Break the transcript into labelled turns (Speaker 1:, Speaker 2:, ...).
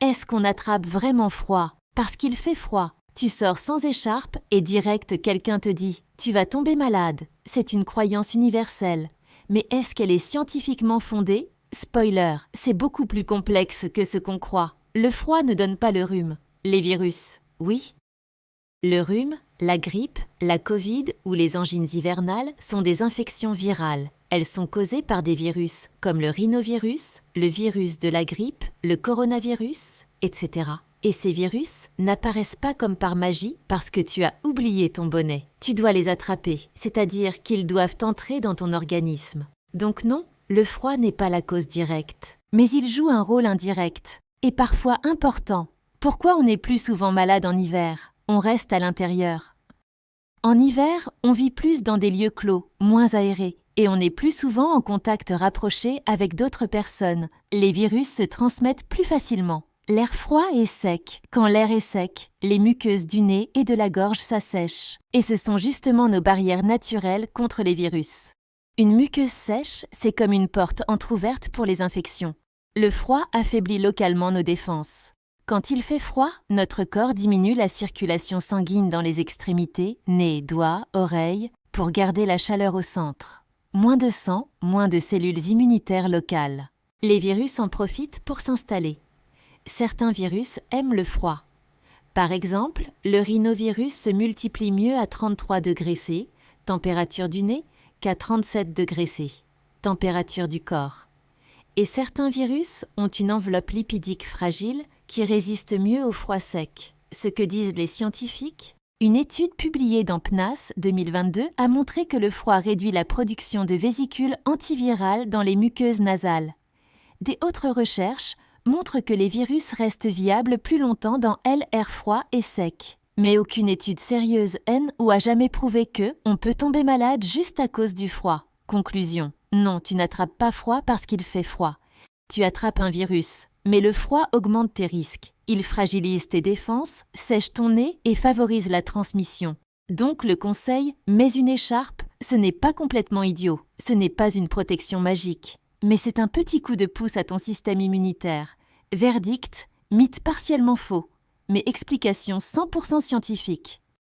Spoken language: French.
Speaker 1: Est-ce qu'on attrape vraiment froid? Parce qu'il fait froid. Tu sors sans écharpe et direct quelqu'un te dit « Tu vas tomber malade ». C'est une croyance universelle. Mais est-ce qu'elle est scientifiquement fondée? Spoiler, c'est beaucoup plus complexe que ce qu'on croit. Le froid ne donne pas le rhume. Les virus, oui. Le rhume, la grippe, la Covid ou les angines hivernales sont des infections virales. Elles sont causées par des virus comme le rhinovirus, le virus de la grippe, le coronavirus, etc. Et ces virus n'apparaissent pas comme par magie parce que tu as oublié ton bonnet. Tu dois les attraper, c'est-à-dire qu'ils doivent entrer dans ton organisme. Donc non, le froid n'est pas la cause directe, mais il joue un rôle indirect, et parfois important. Pourquoi on est plus souvent malade en hiver? On reste à l'intérieur. En hiver, on vit plus dans des lieux clos, moins aérés, et on est plus souvent en contact rapproché avec d'autres personnes. Les virus se transmettent plus facilement. L'air froid est sec. Quand l'air est sec, les muqueuses du nez et de la gorge s'assèchent. Et ce sont justement nos barrières naturelles contre les virus. Une muqueuse sèche, c'est comme une porte entr'ouverte pour les infections. Le froid affaiblit localement nos défenses. Quand il fait froid, notre corps diminue la circulation sanguine dans les extrémités, nez, doigts, oreilles, pour garder la chaleur au centre. Moins de sang, moins de cellules immunitaires locales. Les virus en profitent pour s'installer. Certains virus aiment le froid. Par exemple, le rhinovirus se multiplie mieux à 33 degrés C, température du nez, qu'à 37 degrés C, température du corps. Et certains virus ont une enveloppe lipidique fragile qui résiste mieux au froid sec. Ce que disent les scientifiques, une étude publiée dans PNAS 2022 a montré que le froid réduit la production de vésicules antivirales dans les muqueuses nasales. Des autres recherches montrent que les virus restent viables plus longtemps dans l'air froid et sec. Mais aucune étude sérieuse ou a jamais prouvé que on peut tomber malade juste à cause du froid. Conclusion. Non, tu n'attrapes pas froid parce qu'il fait froid. Tu attrapes un virus, mais le froid augmente tes risques. Il fragilise tes défenses, sèche ton nez et favorise la transmission. Donc le conseil, mets une écharpe, ce n'est pas complètement idiot. Ce n'est pas une protection magique. Mais c'est un petit coup de pouce à ton système immunitaire. Verdict, mythe partiellement faux, mais explication 100% scientifique.